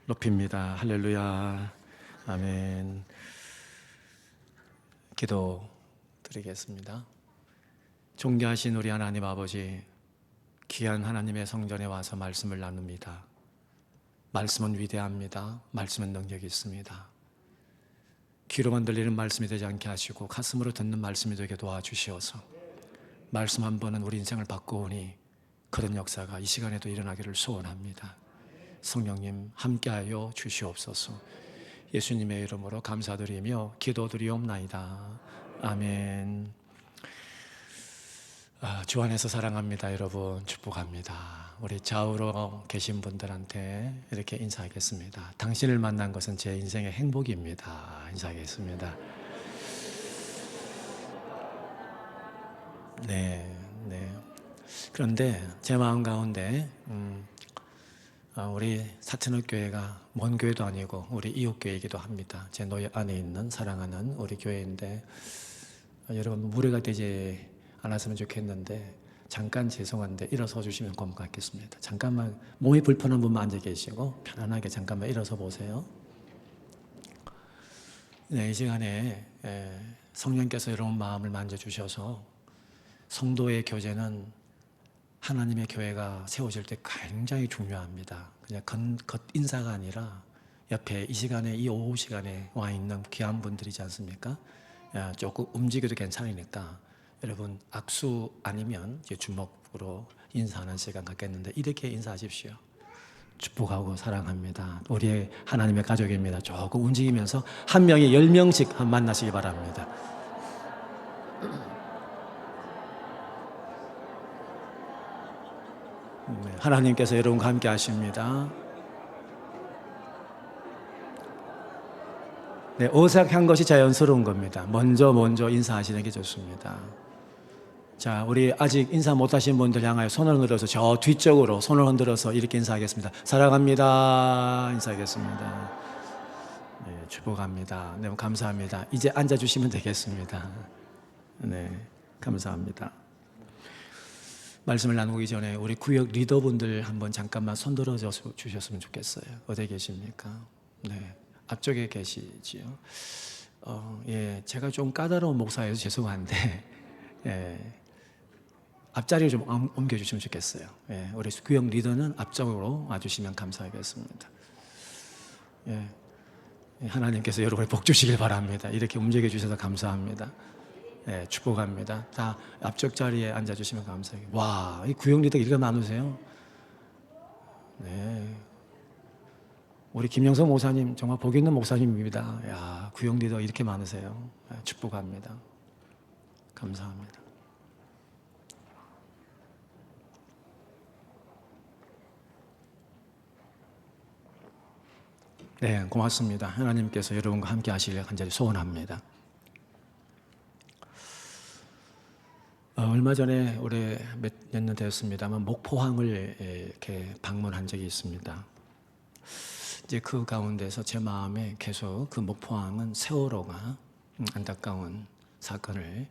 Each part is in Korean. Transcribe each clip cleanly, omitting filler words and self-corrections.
높입니다. 할렐루야. 아멘. 기도 드리겠습니다. 존귀하신 우리 하나님 아버지, 귀한 하나님의 성전에 와서 말씀을 나눕니다. 말씀은 위대합니다. 말씀은 능력이 있습니다. 귀로만 들리는 말씀이 되지 않게 하시고 가슴으로 듣는 말씀이 되게 도와주시어서 말씀 한 번은 우리 인생을 바꾸오니 그런 역사가 이 시간에도 일어나기를 소원합니다. 성령님 함께하여 주시옵소서. 예수님의 이름으로 감사드리며 기도드리옵나이다. 아멘. 주 안에서 사랑합니다. 여러분 축복합니다. 우리 좌우로 계신 분들한테 이렇게 인사하겠습니다. 당신을 만난 것은 제 인생의 행복입니다. 인사하겠습니다. 네. 그런데 제 마음 가운데 우리 사천읍 교회가 먼 교회도 아니고 우리 이웃 교회이기도 합니다. 제 노예 안에 있는 사랑하는 우리 교회인데 여러분 무례가 되지 않았으면 좋겠는데 잠깐 죄송한데 일어서 주시면 고맙겠습니다. 잠깐만 몸이 불편한 분만 앉아 계시고 편안하게 잠깐만 일어서 보세요. 네, 이 시간에 성령께서 여러분 마음을 만져주셔서 성도의 교제는 하나님의 교회가 세워질 때 굉장히 중요합니다. 그냥 겉 인사가 아니라 옆에 이 시간에, 이 오후 시간에 와 있는 귀한 분들이지 않습니까? 조금 움직여도 괜찮으니까 여러분 악수 아니면 주먹으로 인사하는 시간 갖겠는데 이렇게 인사하십시오. 축복하고 사랑합니다. 우리 하나님의 가족입니다. 조금 움직이면서 한 명이 10명씩 만나시기 바랍니다. 하나님께서 여러분과 함께 하십니다. 네, 어색한 것이 자연스러운 겁니다. 먼저 인사하시는 게 좋습니다. 자, 우리 아직 인사 못하신 분들 향하여 손을 흔들어서 저 뒤쪽으로 손을 흔들어서 이렇게 인사하겠습니다. 사랑합니다. 인사하겠습니다. 네, 축복합니다. 네, 감사합니다. 이제 앉아주시면 되겠습니다. 네, 감사합니다. 말씀을 나누기 전에 우리 구역 리더분들 한번 잠깐만 손들어 주셨으면 좋겠어요. 어디 계십니까? 네, 앞쪽에 계시지요. 제가 좀 까다로운 목사여서 죄송한데, 앞자리를 좀 옮겨주시면 좋겠어요. 우리 구역 리더는 앞쪽으로 와주시면 감사하겠습니다. 하나님께서 여러분의 복 주시길 바랍니다. 이렇게 움직여 주셔서 감사합니다. 축복합니다. 다 앞쪽 자리에 앉아주시면 감사해요. 와, 이 구역 리더가 이렇게 많으세요? 네. 우리 김영성 목사님 정말 복 있는 목사님입니다. 야, 구역 리더 이렇게 많으세요. 축복합니다. 감사합니다. 네, 고맙습니다. 하나님께서 여러분과 함께 하시길 간절히 소원합니다. 얼마 전에 올해 몇 년 되었습니다만 목포항을 이렇게 방문한 적이 있습니다. 이제 그 가운데서 제 마음에 계속 그 목포항은 세월호가 안타까운 사건을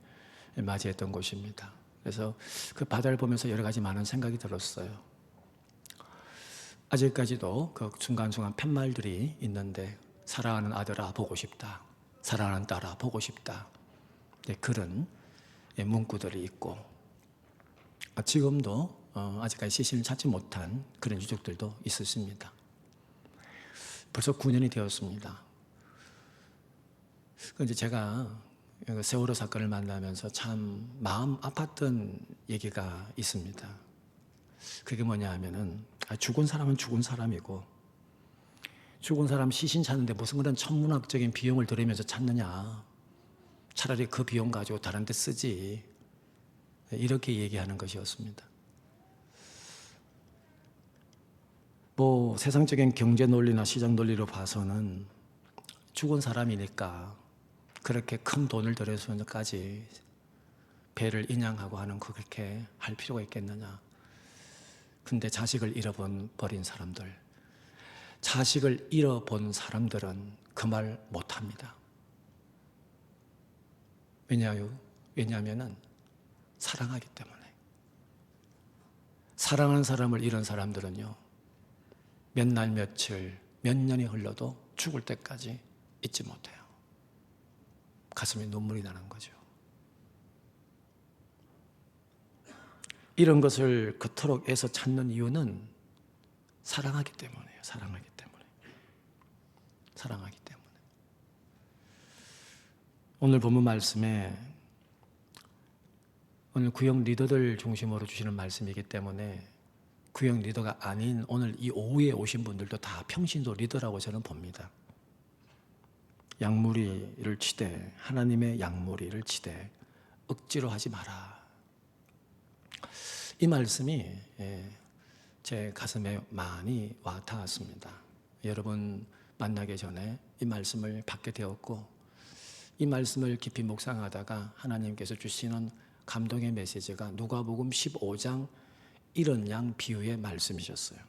맞이했던 곳입니다. 그래서 그 바다를 보면서 여러 가지 많은 생각이 들었어요. 아직까지도 그 순간순간 팻말들이 있는데 사랑하는 아들아 보고 싶다. 사랑하는 딸아 보고 싶다. 그런 문구들이 있고 지금도 아직까지 시신을 찾지 못한 그런 유족들도 있었습니다. 벌써 9년이 되었습니다. 이제 제가 세월호 사건을 만나면서 참 마음 아팠던 얘기가 있습니다. 그게 뭐냐 하면은 죽은 사람은 죽은 사람이고 죽은 사람 시신 찾는데 무슨 그런 천문학적인 비용을 들이면서 찾느냐. 차라리 그 비용 가지고 다른 데 쓰지. 이렇게 얘기하는 것이었습니다. 뭐 세상적인 경제 논리나 시장 논리로 봐서는 죽은 사람이니까 그렇게 큰 돈을 들여서까지 배를 인양하고 하는 그렇게 할 필요가 있겠느냐. 근데 자식을 잃어버린 사람들, 자식을 잃어본 사람들은 그 말 못합니다. 왜냐하면 사랑하기 때문에. 사랑하는 사람을 잃은 사람들은요, 몇 날 며칠, 몇 년이 흘러도 죽을 때까지 잊지 못해요. 가슴에 눈물이 나는 거죠. 이런 것을 그토록 애써 찾는 이유는 사랑하기 때문이에요. 사랑하기 때문에. 사랑하기 때문에. 오늘 본문 말씀에 오늘 구역 리더들 중심으로 주시는 말씀이기 때문에 구역 리더가 아닌 오늘 이 오후에 오신 분들도 다 평신도 리더라고 저는 봅니다. 양무리를 치되 하나님의 양무리를 치되 억지로 하지 마라. 이 말씀이 제 가슴에 많이 와 닿았습니다. 여러분 만나기 전에 이 말씀을 받게 되었고 이 말씀을 깊이 묵상하다가 하나님께서 주시는 감동의 메시지가 누가복음 15장 이런 양 비유의 말씀이셨어요.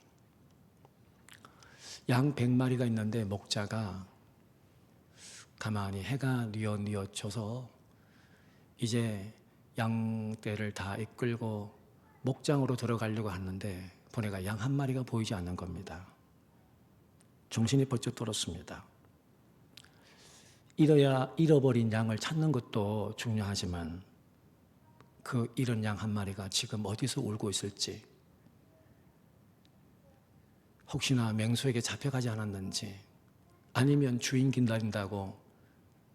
양 100마리가 있는데 목자가 가만히 해가 뉘어져서 이제 양떼를 다 이끌고 목장으로 들어가려고 하는데 보니까 양 한 마리가 보이지 않는 겁니다. 정신이 번쩍 들었습니다. 잃어버린 양을 찾는 것도 중요하지만 그 잃은 양 한 마리가 지금 어디서 울고 있을지, 혹시나 맹수에게 잡혀가지 않았는지, 아니면 주인 기다린다고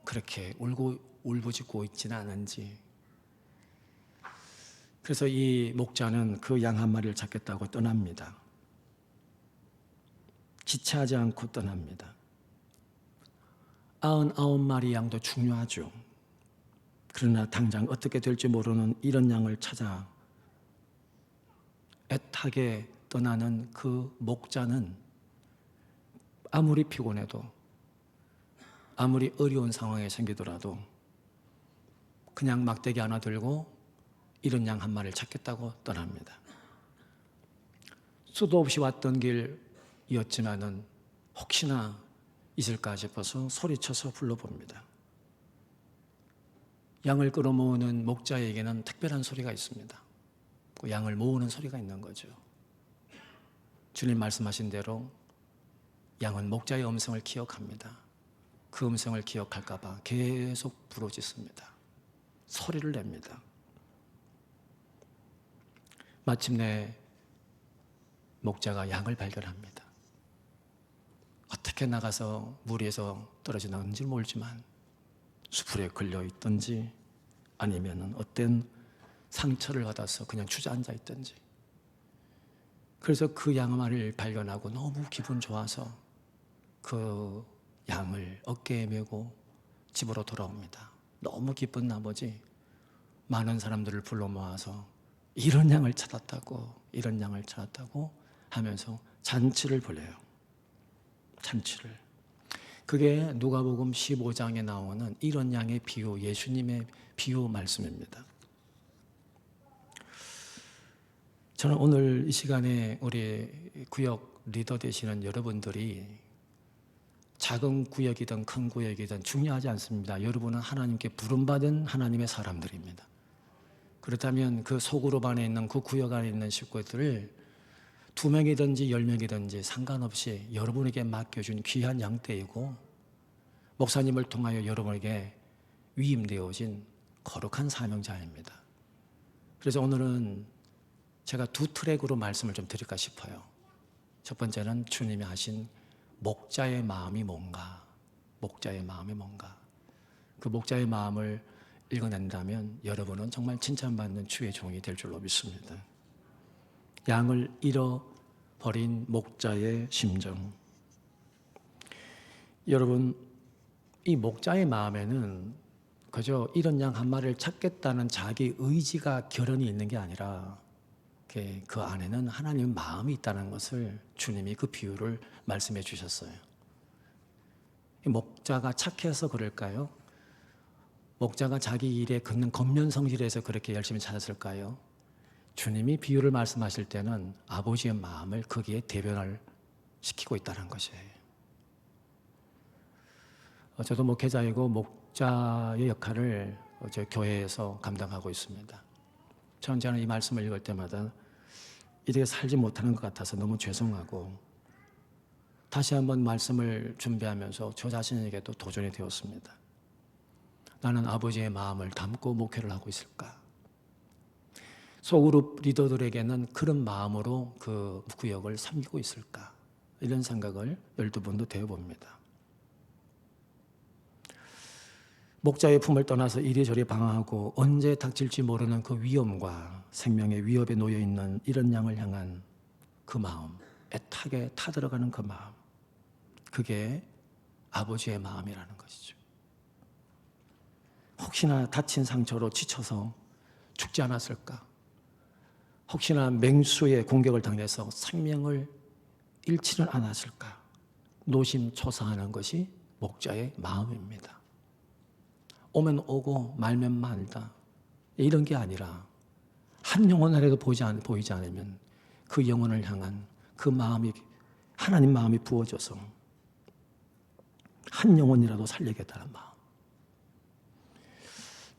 그렇게 울부짖고 있지는 않은지. 그래서 이 목자는 그 양 한 마리를 찾겠다고 떠납니다. 지체하지 않고 떠납니다. 99마리 양도 중요하죠. 그러나 당장 어떻게 될지 모르는 이런 양을 찾아 애타게 떠나는 그 목자는 아무리 피곤해도 아무리 어려운 상황에 생기더라도 그냥 막대기 하나 들고 이런 양 한 마리를 찾겠다고 떠납니다. 수도 없이 왔던 길이었지만은 혹시나 있을까 싶어서 소리쳐서 불러봅니다. 양을 끌어모으는 목자에게는 특별한 소리가 있습니다. 그 양을 모으는 소리가 있는 거죠. 주님 말씀하신 대로 양은 목자의 음성을 기억합니다. 그 음성을 기억할까 봐 계속 부르짖습니다. 소리를 냅니다. 마침내 목자가 양을 발견합니다. 어떻게 나가서 무리에서 떨어져 나오는지 모르지만 수풀에 걸려 있든지 아니면 어떤 상처를 받아서 그냥 주저앉아 있든지, 그래서 그 양말을 발견하고 너무 기분 좋아서 그 양을 어깨에 메고 집으로 돌아옵니다. 너무 기쁜 나머지 많은 사람들을 불러 모아서 이런 양을 찾았다고, 이런 양을 찾았다고 하면서 잔치를 벌여요. 잔치를. 그게 누가복음 15장에 나오는 이런 양의 비유, 예수님의 비유 말씀입니다. 저는 오늘 이 시간에 우리 구역 리더 되시는 여러분들이 작은 구역이든 큰 구역이든 중요하지 않습니다. 여러분은 하나님께 부름받은 하나님의 사람들입니다. 그렇다면 그 소그룹 안에 있는 그 구역 안에 있는 식구들을 2명이든지 10명이든지 상관없이 여러분에게 맡겨준 귀한 양떼이고 목사님을 통하여 여러분에게 위임되어진 거룩한 사명자입니다. 그래서 오늘은 제가 2트랙으로 말씀을 좀 드릴까 싶어요. 첫 번째는 주님이 하신 목자의 마음이 뭔가, 목자의 마음이 뭔가. 그 목자의 마음을 읽어낸다면 여러분은 정말 칭찬받는 주의 종이 될 줄로 믿습니다. 양을 잃어버린 목자의 심정. 여러분, 이 목자의 마음에는 그저 이런 양 한 마리를 찾겠다는 자기 의지가 결연히 있는 게 아니라 그 안에는 하나님의 마음이 있다는 것을 주님이 그 비유를 말씀해 주셨어요. 이 목자가 착해서 그럴까요? 목자가 자기 일에 걷는 겉면성실해서 그렇게 열심히 찾았을까요? 주님이 비유를 말씀하실 때는 아버지의 마음을 거기에 대변을 시키고 있다는 것이에요. 저도 목회자이고 목자의 역할을 저 교회에서 감당하고 있습니다. 저는 이 말씀을 읽을 때마다 이렇게 살지 못하는 것 같아서 너무 죄송하고, 다시 한번 말씀을 준비하면서 저 자신에게도 도전이 되었습니다. 나는 아버지의 마음을 담고 목회를 하고 있을까? 소그룹 리더들에게는 그런 마음으로 그 구역을 섬기고 있을까? 이런 생각을 12번도 되어봅니다. 목자의 품을 떠나서 이리저리 방황하고 언제 닥칠지 모르는 그 위험과 생명의 위협에 놓여있는 이런 양을 향한 그 마음, 애타게 타들어가는 그 마음, 그게 아버지의 마음이라는 것이죠. 혹시나 다친 상처로 지쳐서 죽지 않았을까? 혹시나 맹수의 공격을 당해서 생명을 잃지는 않았을까? 노심초사하는 것이 목자의 마음입니다. 오면 오고 말면 말다 이런 게 아니라 한 영혼이라도 보이지 않으면 그 영혼을 향한 그 마음이 하나님 마음이 부어져서 한 영혼이라도 살리겠다는 마음.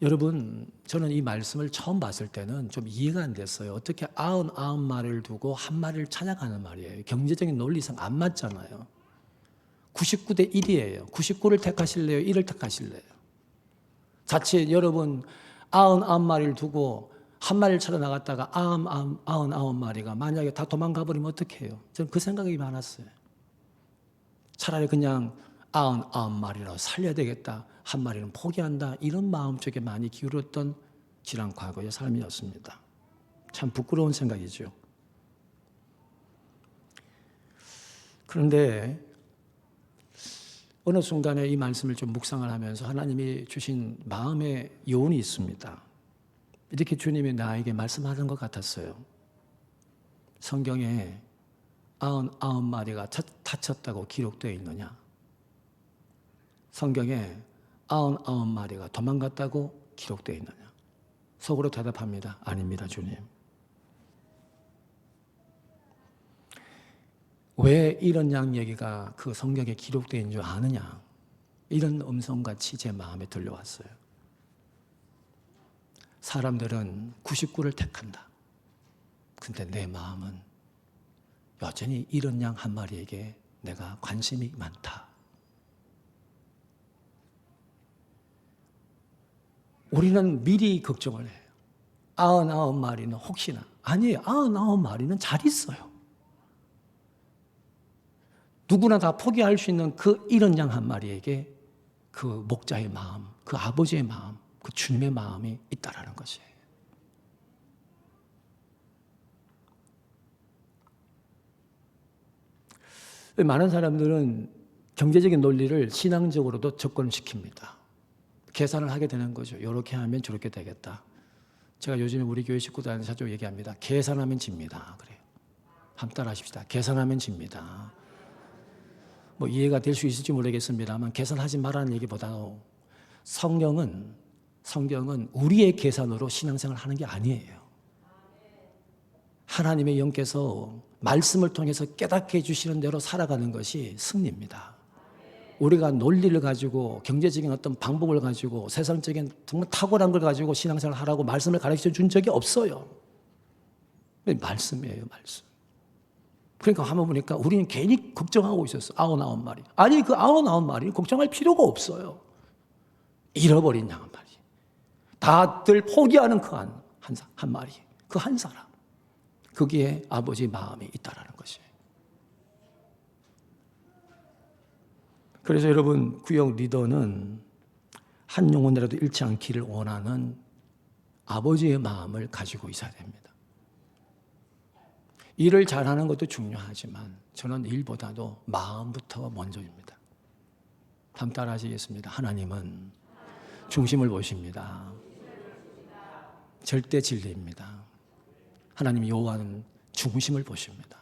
여러분, 저는 이 말씀을 처음 봤을 때는 좀 이해가 안 됐어요. 어떻게 99마리를 두고 한 마리를 찾아가는 말이에요. 경제적인 논리상 안 맞잖아요. 99대 1이에요. 99를 택하실래요? 1을 택하실래요? 자칫 여러분 99마리를 두고 한 마리를 찾아 나갔다가 99마리가 만약에 다 도망가 버리면 어떡해요? 저는 그 생각이 많았어요. 차라리 그냥 99마리라도 살려야 되겠다. 한 마리는 포기한다. 이런 마음 쪽에 많이 기울었던 지난 과거의 삶이었습니다. 참 부끄러운 생각이죠. 그런데 어느 순간에 이 말씀을 좀 묵상을 하면서 하나님이 주신 마음의 요운이 있습니다. 이렇게 주님이 나에게 말씀하는 것 같았어요. 성경에 99마리가 다쳤다고 기록되어 있느냐? 성경에 99마리가 도망갔다고 기록되어 있느냐? 속으로 대답합니다. 아닙니다, 주님. 왜 이런 양 얘기가 그 성경에 기록되어 있는 줄 아느냐? 이런 음성같이 제 마음에 들려왔어요. 사람들은 99를 택한다. 근데 내 마음은 여전히 이런 양 한 마리에게 내가 관심이 많다. 우리는 미리 걱정을 해요. 99마리는 혹시나. 아니에요. 99마리는 잘 있어요. 누구나 다 포기할 수 있는 그 이런 양 한 마리에게 그 목자의 마음, 그 아버지의 마음, 그 주님의 마음이 있다라는 것이에요. 많은 사람들은 경제적인 논리를 신앙적으로도 접근시킵니다. 계산을 하게 되는 거죠. 이렇게 하면 저렇게 되겠다. 제가 요즘에 우리 교회 식구들한테 자주 얘기합니다. 계산하면 집니다. 그래요. 한번 따라 하십시다. 계산하면 집니다. 뭐 이해가 될 수 있을지 모르겠습니다만 계산하지 말라는 얘기보다도 성경은 우리의 계산으로 신앙생활을 하는 게 아니에요. 하나님의 영께서 말씀을 통해서 깨닫게 해주시는 대로 살아가는 것이 승리입니다. 우리가 논리를 가지고 경제적인 어떤 방법을 가지고 세상적인 정말 탁월한 걸 가지고 신앙생활을 하라고 말씀을 가르쳐 준 적이 없어요. 말씀이에요, 말씀. 그러니까 한번 보니까 우리는 괜히 걱정하고 있었어. 99마리. 아니, 그 99마리는 걱정할 필요가 없어요. 잃어버린 양 한 마리. 다들 포기하는 그 한 마리. 그 한 사람. 거기에 아버지 마음이 있다라는 것이에요. 그래서 여러분, 구역 리더는 한 영혼이라도 잃지 않기를 원하는 아버지의 마음을 가지고 있어야 됩니다. 일을 잘하는 것도 중요하지만 저는 일보다도 마음부터 먼저입니다. 한번 따라 하시겠습니다. 하나님은 중심을 보십니다. 절대 진리입니다. 하나님 여호와는 중심을 보십니다.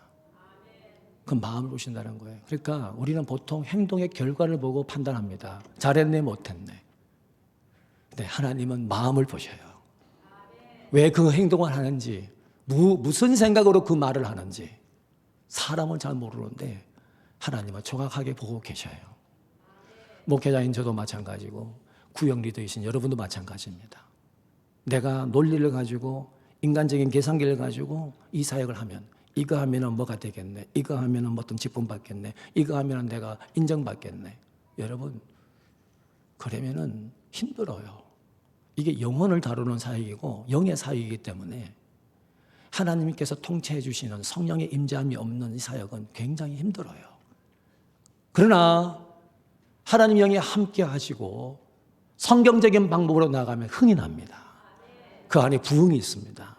그 마음을 보신다는 거예요. 그러니까 우리는 보통 행동의 결과를 보고 판단합니다. 잘했네, 못했네. 근데 하나님은 마음을 보셔요. 왜 그 행동을 하는지, 무슨 생각으로 그 말을 하는지 사람은 잘 모르는데 하나님은 정확하게 보고 계셔요. 목회자인 저도 마찬가지고 구역 리더이신 여러분도 마찬가지입니다. 내가 논리를 가지고 인간적인 계산기를 가지고 이 사역을 하면 이거 하면은 뭐가 되겠네. 이거 하면은 어떤 직분 받겠네. 이거 하면은 내가 인정받겠네. 여러분, 그러면은 힘들어요. 이게 영혼을 다루는 사역이고 영의 사역이기 때문에 하나님께서 통치해 주시는 성령의 임재함이 없는 이 사역은 굉장히 힘들어요. 그러나 하나님 영이 함께 하시고 성경적인 방법으로 나가면 흥이 납니다. 그 안에 부흥이 있습니다.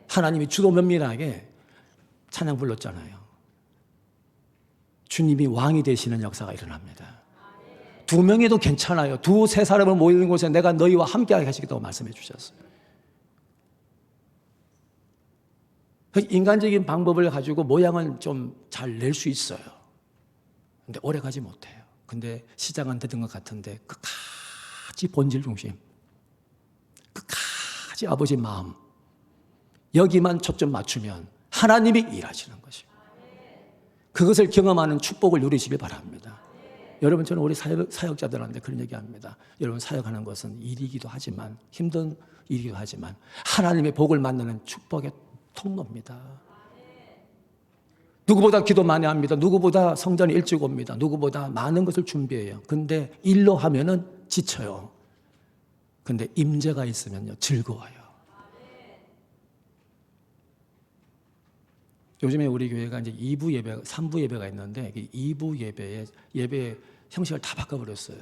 하나님이 주도 면밀하게 찬양 불렀잖아요. 주님이 왕이 되시는 역사가 일어납니다. 2명이도 괜찮아요. 2, 3 사람을 모이는 곳에 내가 너희와 함께 하시겠다고 말씀해 주셨어요. 인간적인 방법을 가지고 모양은 좀 잘 낼 수 있어요. 근데 오래 가지 못해요. 근데 시작은 되던 것 같은데 끝까지 본질 중심, 끝까지 아버지 마음, 여기만 초점 맞추면 하나님이 일하시는 것이에요. 그것을 경험하는 축복을 누리시길 바랍니다. 여러분, 저는 우리 사역자들한테 그런 얘기합니다. 여러분, 사역하는 것은 일이기도 하지만, 힘든 일이기도 하지만 하나님의 복을 만나는 축복의 통로입니다. 누구보다 기도 많이 합니다. 누구보다 성전에 일찍 옵니다. 누구보다 많은 것을 준비해요. 근데 일로 하면은 지쳐요. 근데 임재가 있으면요, 즐거워요. 요즘에 우리 교회가 이제 2부 예배, 3부 예배가 있는데 2부 예배 형식을 다 바꿔버렸어요.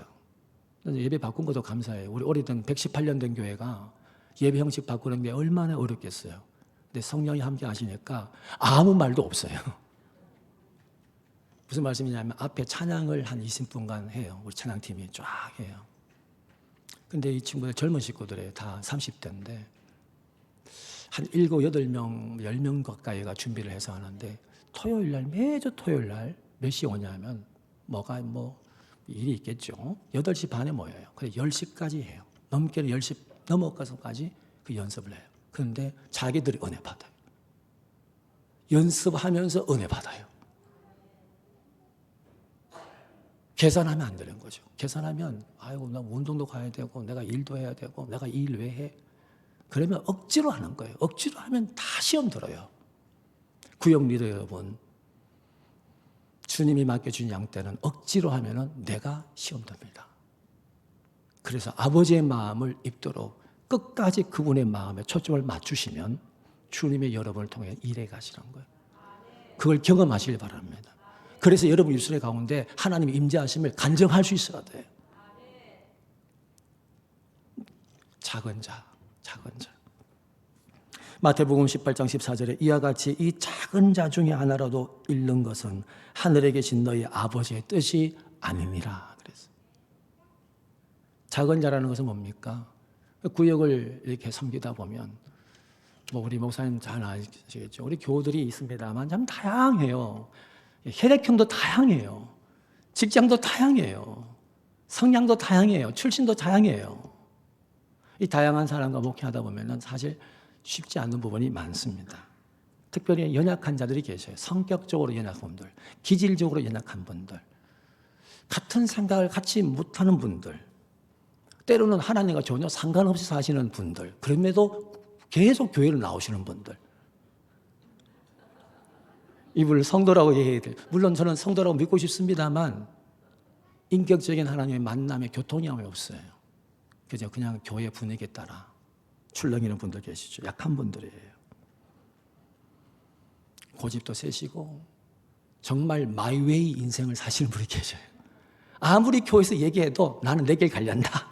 예배 바꾼 것도 감사해요. 우리 오래된 118년 된 교회가 예배 형식 바꾸는 게 얼마나 어렵겠어요. 근데 성령이 함께 하시니까 아무 말도 없어요. 무슨 말씀이냐면 앞에 찬양을 한 20분간 해요. 우리 찬양팀이 쫙 해요. 근데 이 친구들 젊은 식구들이에요. 다 30대인데 한 7, 8명, 10명 가까이가 준비를 해서 하는데 토요일 날, 매주 토요일 날 몇 시에 오냐면 일이 있겠죠. 8시 반에 모여요. 그래 10시까지 해요. 넘게는 10시 넘어가서까지 그 연습을 해요. 그런데 자기들이 은혜 받아요. 연습하면서 은혜 받아요. 계산하면 안 되는 거죠. 계산하면 아이고 나 운동도 가야 되고 내가 일도 해야 되고 내가 이 일 왜 해? 그러면 억지로 하는 거예요. 억지로 하면 다 시험 들어요. 구역 리더 여러분, 주님이 맡겨준 양 때는 억지로 하면은 내가 시험 듭니다. 그래서 아버지의 마음을 입도록 끝까지 그분의 마음에 초점을 맞추시면 주님의 여러분을 통해 일해 가시는 거예요. 그걸 경험하시길 바랍니다. 그래서 여러분 일순의 가운데 하나님의 임재하심을 간증할 수 있어야 돼요. 작은 자. 마태복음 18장 14절에 이와 같이 이 작은 자 중에 하나라도 잃는 것은 하늘에 계신 너희 아버지의 뜻이 아니니라 그랬어요. 작은 자라는 것은 뭡니까? 구역을 이렇게 섬기다 보면 우리 목사님 잘 아시겠죠? 우리 교우들이 있습니다만 참 다양해요. 혈액형도 다양해요. 직장도 다양해요. 성향도 다양해요. 출신도 다양해요. 이 다양한 사람과 목회하다 보면 사실 쉽지 않은 부분이 많습니다. 특별히 연약한 자들이 계셔요. 성격적으로 연약한 분들, 기질적으로 연약한 분들, 같은 생각을 같이 못하는 분들, 때로는 하나님과 전혀 상관없이 사시는 분들, 그럼에도 계속 교회를 나오시는 분들. 이분을 성도라고 얘기해야 돼요. 물론 저는 성도라고 믿고 싶습니다만 인격적인 하나님의 만남에 교통이 없어요. 그냥 교회 분위기에 따라 출렁이는 분들 계시죠. 약한 분들이에요. 고집도 세시고 정말 마이웨이 인생을 사시는 분이 계셔요. 아무리 교회에서 얘기해도 나는 내 길 갈련다.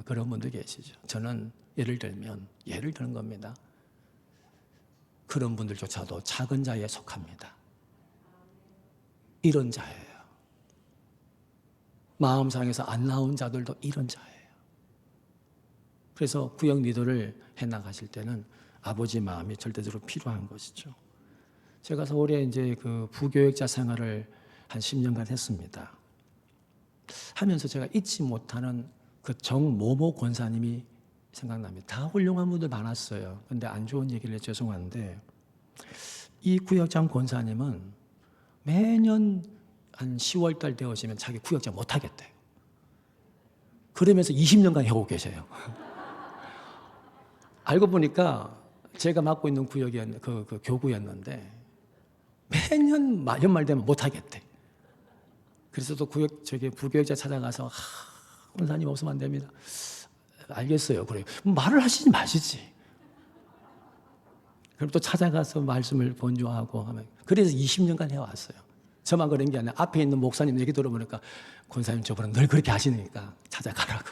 그런 분들 계시죠. 저는 예를 드는 겁니다. 그런 분들조차도 작은 자에 속합니다. 이런 자예요. 마음상에서 안 나온 자들도 이런 자예요. 그래서 구역 리더를 해나가실 때는 아버지 마음이 절대적으로 필요한 것이죠. 제가 서울에 이제 그 부교역자 생활을 한 10년간 했습니다. 하면서 제가 잊지 못하는 그 정모모 권사님이 생각납니다. 다 훌륭한 분들 많았어요. 근데 안 좋은 얘기를 해서 죄송한데 이 구역장 권사님은 매년 한 10월 달 되어지면 자기 구역장 못 하겠대요. 그러면서 20년간 하고 계셔요. 알고 보니까 제가 맡고 있는 그 교구였는데 매년 연말 되면 못 하겠대. 그래서 또 부교육자 찾아가서 권사님 없으면 안 됩니다. 알겠어요. 그래요. 말을 하시지 마시지. 그럼 또 찾아가서 말씀을 본주하고 하면 그래서 20년간 해왔어요. 저만 그런 게 아니라 앞에 있는 목사님 얘기 들어보니까 권사님 저번에 늘 그렇게 하시니까 찾아가라고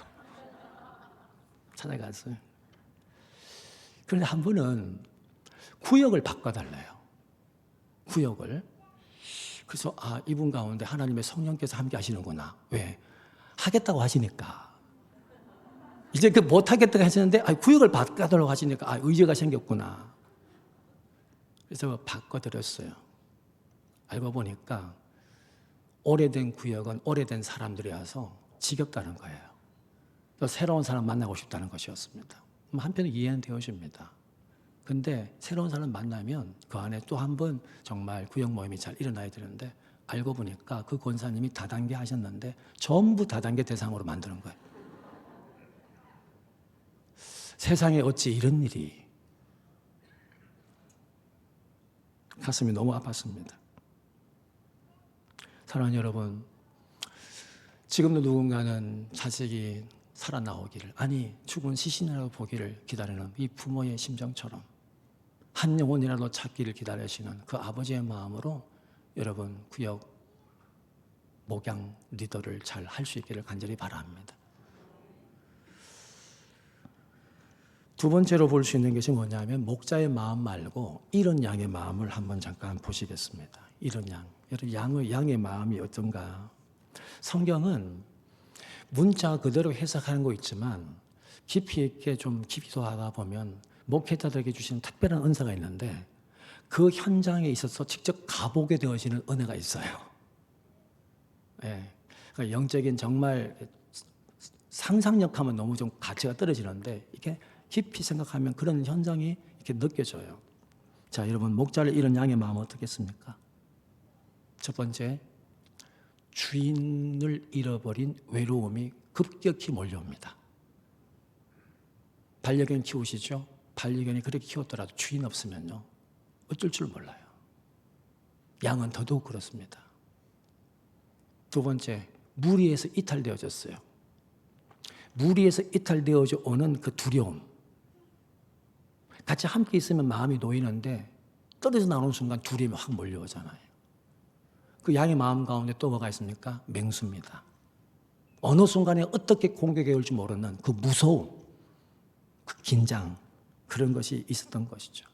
찾아갔어요. 그런데 한 번은 구역을 바꿔달래요. 구역을. 그래서 이분 가운데 하나님의 성령께서 함께 하시는구나. 왜? 하겠다고 하시니까. 이제 못하겠다고 하시는데 구역을 바꿔달라고 하시니까 의지가 생겼구나. 그래서 바꿔드렸어요. 알고 보니까 오래된 구역은 오래된 사람들이 와서 지겹다는 거예요. 또 새로운 사람 만나고 싶다는 것이었습니다. 한편은 이해는 되어집니다. 근데 새로운 사람 만나면 그 안에 또 한 번 정말 구역 모임이 잘 일어나야 되는데 알고 보니까 그 권사님이 다단계 하셨는데 전부 다단계 대상으로 만드는 거예요. 세상에 어찌 이런 일이. 가슴이 너무 아팠습니다. 사랑하는 여러분, 지금도 누군가는 자식이 살아나오기를, 죽은 시신이라도 보기를 기다리는 이 부모의 심정처럼 한 영혼이라도 찾기를 기다리시는 그 아버지의 마음으로 여러분 구역 목양 리더를 잘 할 수 있기를 간절히 바랍니다. 두 번째로 볼 수 있는 것이 뭐냐면 목자의 마음 말고 이런 양의 마음을 한번 잠깐 보시겠습니다. 이런 양. 여러분 양의 마음이 어떤가? 성경은 문자 그대로 해석하는 거 있지만 깊이 있게 좀 기도하다 보면 목회자들에게 주시는 특별한 은사가 있는데 그 현장에 있어서 직접 가보게 되어지는 은혜가 있어요. 예. 그러니까 영적인 정말 상상력하면 너무 좀 가치가 떨어지는데 이게 깊이 생각하면 그런 현장이 이렇게 느껴져요. 자, 여러분 목자를 잃은 양의 마음은 어떻겠습니까? 첫 번째, 주인을 잃어버린 외로움이 급격히 몰려옵니다. 반려견 키우시죠? 반려견이 그렇게 키웠더라도 주인 없으면요 어쩔 줄 몰라요. 양은 더더욱 그렇습니다. 두 번째, 무리에서 이탈되어졌어요. 무리에서 이탈되어져 오는 그 두려움. 같이 함께 있으면 마음이 놓이는데 떨어져 나오는 순간 두려움이 확 몰려오잖아요. 그 양의 마음 가운데 또 뭐가 있습니까? 맹수입니다. 어느 순간에 어떻게 공격해 올지 모르는 그 무서움, 그 긴장, 그런 것이 있었던 것이죠.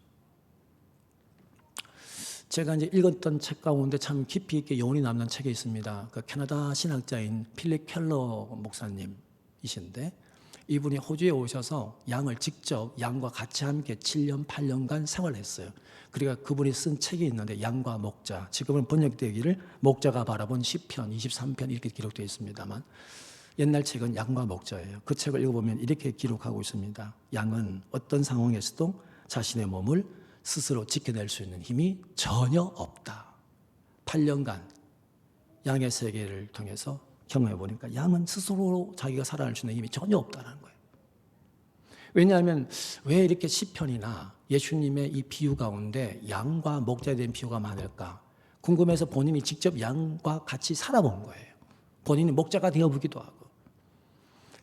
제가 이제 읽었던 책 가운데 참 깊이 있게 여운이 남는 책이 있습니다. 그 캐나다 신학자인 필립 켈러 목사님이신데 이분이 호주에 오셔서 양을 직접 양과 같이 함께 7년, 8년간 생활했어요. 그러니까 그분이 쓴 책이 있는데 양과 목자, 지금은 번역되기를 목자가 바라본 시편, 23편 이렇게 기록되어 있습니다만 옛날 책은 양과 목자예요. 그 책을 읽어보면 이렇게 기록하고 있습니다. 양은 어떤 상황에서도 자신의 몸을 스스로 지켜낼 수 있는 힘이 전혀 없다. 8년간 양의 세계를 통해서 경험해 보니까 양은 스스로 자기가 살아날 수 있는 힘이 전혀 없다는 거예요. 왜냐하면 왜 이렇게 시편이나 예수님의 이 비유 가운데 양과 목자에 대한 비유가 많을까? 궁금해서 본인이 직접 양과 같이 살아본 거예요. 본인이 목자가 되어보기도 하고.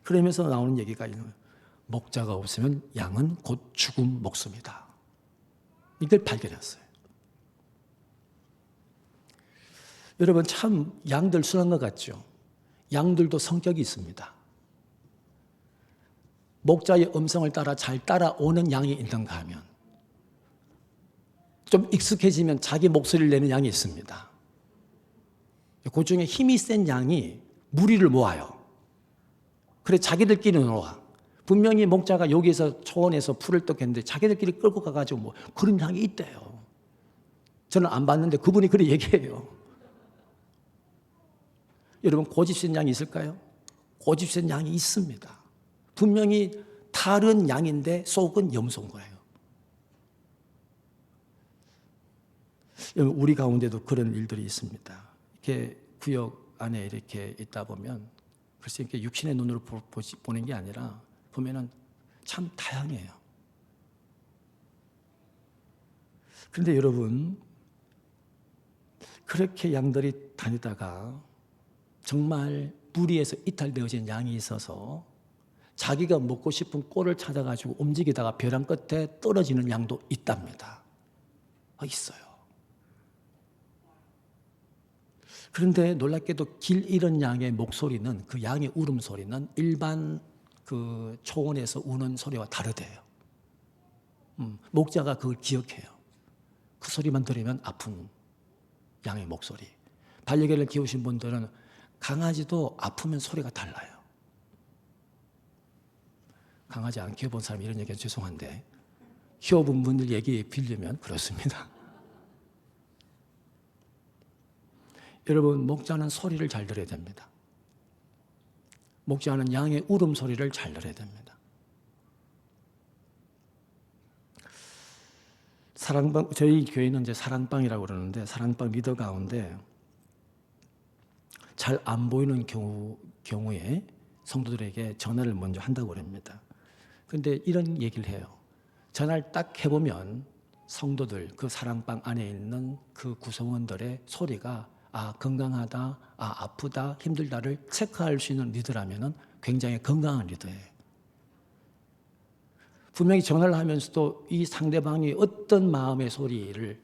그러면서 나오는 얘기가 있는 거예요. 목자가 없으면 양은 곧 죽은 목숨이다. 이걸 발견했어요. 여러분 참 양들 순한 것 같죠? 양들도 성격이 있습니다. 목자의 음성을 따라 잘 따라오는 양이 있는가 하면 좀 익숙해지면 자기 목소리를 내는 양이 있습니다. 그 중에 힘이 센 양이 무리를 모아요. 그래 자기들끼리 놀아. 분명히 목자가 여기서 초원에서 풀을 떡했는데 자기들끼리 끌고 가가지고 뭐 그런 양이 있대요. 저는 안 봤는데 그분이 그렇게 얘기해요. 여러분 고집센 양이 있을까요? 고집센 양이 있습니다. 분명히 다른 양인데 속은 염소인 거예요. 여러분 우리 가운데도 그런 일들이 있습니다. 이렇게 구역 안에 이렇게 있다 보면 글쎄 이렇게 육신의 눈으로 보는 게 아니라 보면은 참 다양해요. 그런데 여러분, 그렇게 양들이 다니다가 정말 무리에서 이탈되어진 양이 있어서 자기가 먹고 싶은 꼴을 찾아가지고 움직이다가 벼랑 끝에 떨어지는 양도 있답니다. 있어요. 그런데 놀랍게도 길 잃은 양의 목소리는, 그 양의 울음소리는 일반 그 초원에서 우는 소리와 다르대요. 목자가 그걸 기억해요. 그 소리만 들으면 아픈 양의 목소리. 반려견을 키우신 분들은 강아지도 아프면 소리가 달라요. 강아지 안 키워본 사람 이런 얘기는 죄송한데 키워본 분들 얘기 빌리면 그렇습니다. 여러분, 목자는 소리를 잘 들어야 됩니다. 목자는 양의 울음소리를 잘 들어야 됩니다. 사랑방, 저희 교회는 이제 사랑방이라고 그러는데, 사랑방 리더 가운데 잘 안 보이는 경우에 성도들에게 전화를 먼저 한다고 그럽니다. 그런데 이런 얘기를 해요. 전화를 딱 해보면 성도들, 그 사랑방 안에 있는 그 구성원들의 소리가 건강하다, 아프다, 힘들다를 체크할 수 있는 리더라면 굉장히 건강한 리더예요. 분명히 전화를 하면서도 이 상대방이 어떤 마음의 소리를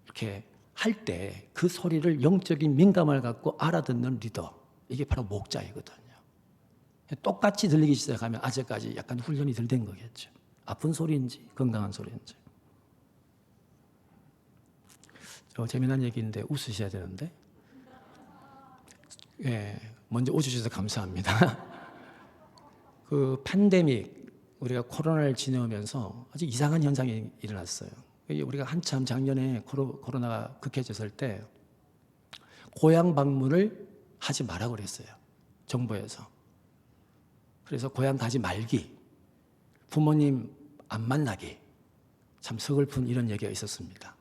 이렇게 할 때 그 소리를 영적인 민감을 갖고 알아듣는 리더, 이게 바로 목자이거든요. 똑같이 들리기 시작하면 아직까지 약간 훈련이 덜 된 거겠죠. 아픈 소리인지 건강한 소리인지. 재미난 얘기인데 웃으셔야 되는데. 먼저 웃으셔서 감사합니다. 그 팬데믹, 우리가 코로나를 지내면서 아주 이상한 현상이 일어났어요. 우리가 한참 작년에 코로나가 극해졌을 때 고향 방문을 하지 말라고 그랬어요. 정부에서. 그래서 고향 가지 말기, 부모님 안 만나기, 참 서글픈 이런 얘기가 있었습니다.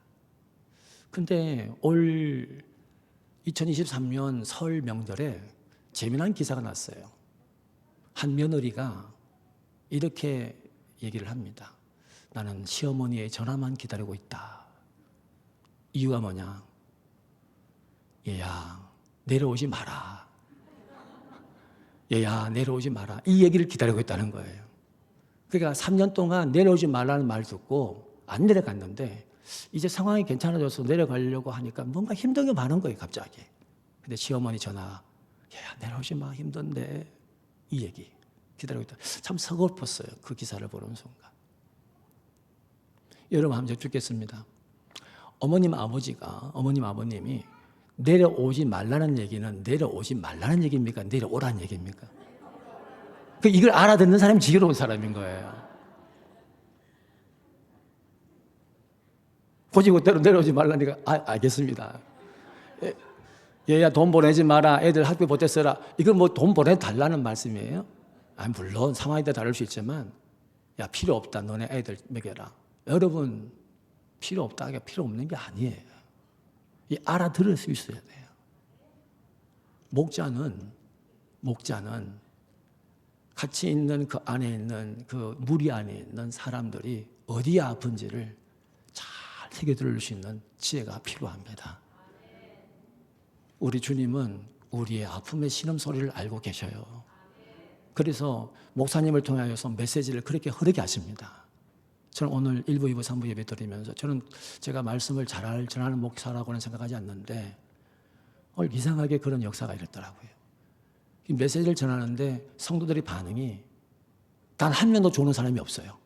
근데 올 2023년 설 명절에 재미난 기사가 났어요. 한 며느리가 이렇게 얘기를 합니다. 나는 시어머니의 전화만 기다리고 있다. 이유가 뭐냐? 얘야, 내려오지 마라. 얘야, 내려오지 마라. 이 얘기를 기다리고 있다는 거예요. 그러니까 3년 동안 내려오지 말라는 말 듣고 안 내려갔는데 이제 상황이 괜찮아져서 내려가려고 하니까 뭔가 힘든 게 많은 거예요, 갑자기. 근데 시어머니 전화, 얘야, 내려오지 마, 힘든데. 이 얘기 기다리고 있다. 참 서글펐어요, 그 기사를 보는 순간. 여러분, 한번 여쭙겠습니다. 어머님, 아버님이 내려오지 말라는 얘기는 내려오지 말라는 얘기입니까? 내려오라는 얘기입니까? 이걸 알아듣는 사람이 지혜로운 사람인 거예요. 고지고대로 내려오지 말라니까, 알겠습니다. 얘야, 돈 보내지 마라. 애들 학비 보태 써라. 이건 뭐 돈 보내달라는 말씀이에요? 물론 상황에 따라 다를 수 있지만, 야, 필요 없다. 너네 애들 먹여라. 여러분, 필요 없다 하기가 필요 없는 게 아니에요. 알아들을 수 있어야 돼요. 목자는 같이 있는 그 안에 있는 그 무리 안에 있는 사람들이 어디에 아픈지를 잘 새겨들을 수 있는 지혜가 필요합니다. 우리 주님은 우리의 아픔의 신음소리를 알고 계셔요. 그래서 목사님을 통하여서 메시지를 그렇게 흐르게 하십니다. 저는 오늘 1부, 2부, 3부 예배 드리면서 저는 제가 말씀을 잘 전하는 목사라고는 생각하지 않는데 오늘 이상하게 그런 역사가 일었더라고요. 이 메시지를 전하는데 성도들의 반응이 단 한 명도 좋은 사람이 없어요.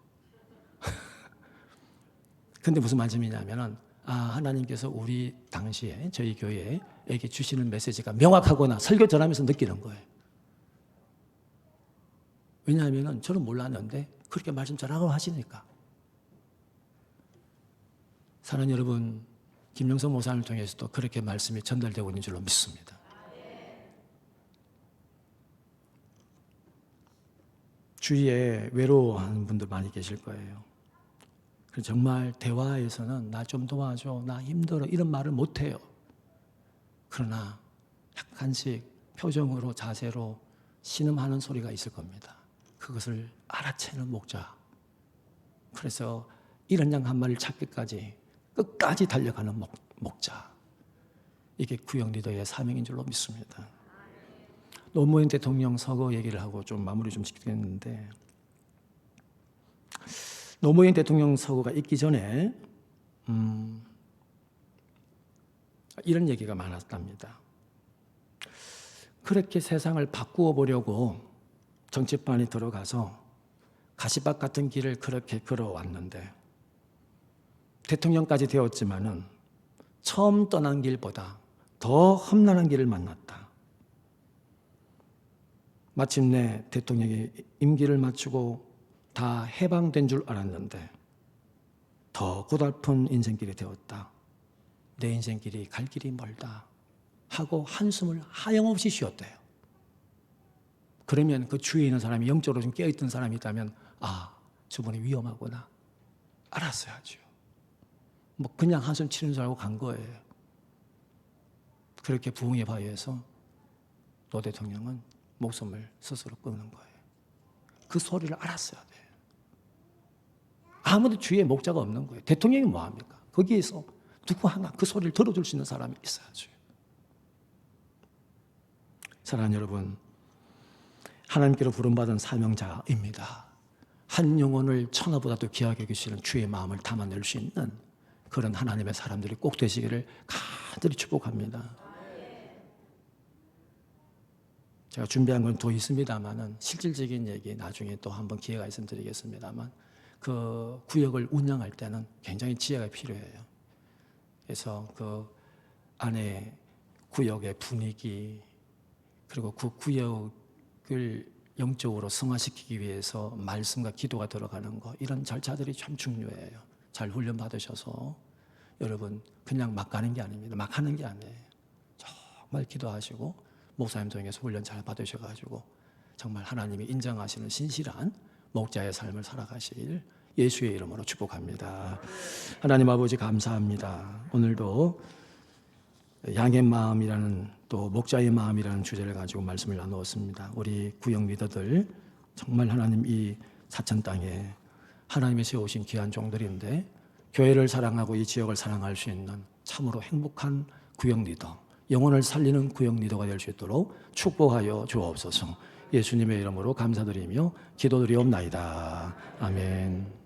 근데 무슨 말씀이냐면은 하나님께서 우리 당시에 저희 교회에게 주시는 메시지가 명확하거나 설교 전하면서 느끼는 거예요. 왜냐하면 저는 몰랐는데 그렇게 말씀 전하고 하시니까. 사랑하는 여러분, 김영성 목사님을 통해서도 그렇게 말씀이 전달되고 있는 줄로 믿습니다. 주위에 외로워하는 분들 많이 계실 거예요. 정말 대화에서는 나 좀 도와줘, 나 힘들어 이런 말을 못해요. 그러나 약간씩 표정으로 자세로 신음하는 소리가 있을 겁니다. 그것을 알아채는 목자. 그래서 이런 양 한 마리를 찾기까지 끝까지 달려가는 목자. 이게 구역 리더의 사명인 줄로 믿습니다. 노무현 대통령 서거 얘기를 하고 좀 마무리 좀 짓겠는데, 노무현 대통령 서거가 있기 전에 이런 얘기가 많았답니다. 그렇게 세상을 바꾸어 보려고 정치판에 들어가서 가시밭 같은 길을 그렇게 걸어왔는데 대통령까지 되었지만은 처음 떠난 길보다 더 험난한 길을 만났다. 마침내 대통령이 임기를 마치고 다 해방된 줄 알았는데 더 고달픈 인생길이 되었다. 내 인생길이 갈 길이 멀다 하고 한숨을 하염없이 쉬었대요. 그러면 그 주위에 있는 사람이, 영적으로 좀 깨어있던 사람이 있다면 저분이 위험하구나 알았어야죠. 뭐 그냥 한숨 치는 줄 알고 간 거예요. 그렇게 부흥의 바위에서 노 대통령은 목숨을 스스로 끊는 거예요. 그 소리를 알았어야 돼요. 아무도 주위에 목자가 없는 거예요. 대통령이 뭐합니까? 거기에서 누구 하나 그 소리를 들어줄 수 있는 사람이 있어야죠. 사랑하는 여러분, 하나님께로 부름받은 사명자입니다. 한 영혼을 천하보다도 귀하게 여기시는 주의 마음을 담아낼 수 있는 그런 하나님의 사람들이 꼭 되시기를 간절히 축복합니다. 제가 준비한 건 더 있습니다만은 실질적인 얘기 나중에 또 한번 기회가 있으면 드리겠습니다만, 그 구역을 운영할 때는 굉장히 지혜가 필요해요. 그래서 그 안에 구역의 분위기, 그리고 그 구역을 영적으로 성화시키기 위해서 말씀과 기도가 들어가는 거, 이런 절차들이 참 중요해요. 잘 훈련 받으셔서 여러분 그냥 막 가는 게 아닙니다. 막 하는 게 아니에요. 정말 기도하시고 목사님 통해서 훈련 잘 받으셔가지고 정말 하나님이 인정하시는 신실한 목자의 삶을 살아가시길 예수의 이름으로 축복합니다. 하나님 아버지 감사합니다. 오늘도 양의 마음이라는, 또 목자의 마음이라는 주제를 가지고 말씀을 나누었습니다. 우리 구역 리더들 정말 하나님 이 사천 땅에 하나님이 세우신 귀한 종들인데 교회를 사랑하고 이 지역을 사랑할 수 있는 참으로 행복한 구역 리더, 영혼을 살리는 구역 리더가 될 수 있도록 축복하여 주옵소서. 예수님의 이름으로 감사드리며 기도드리옵나이다. 아멘.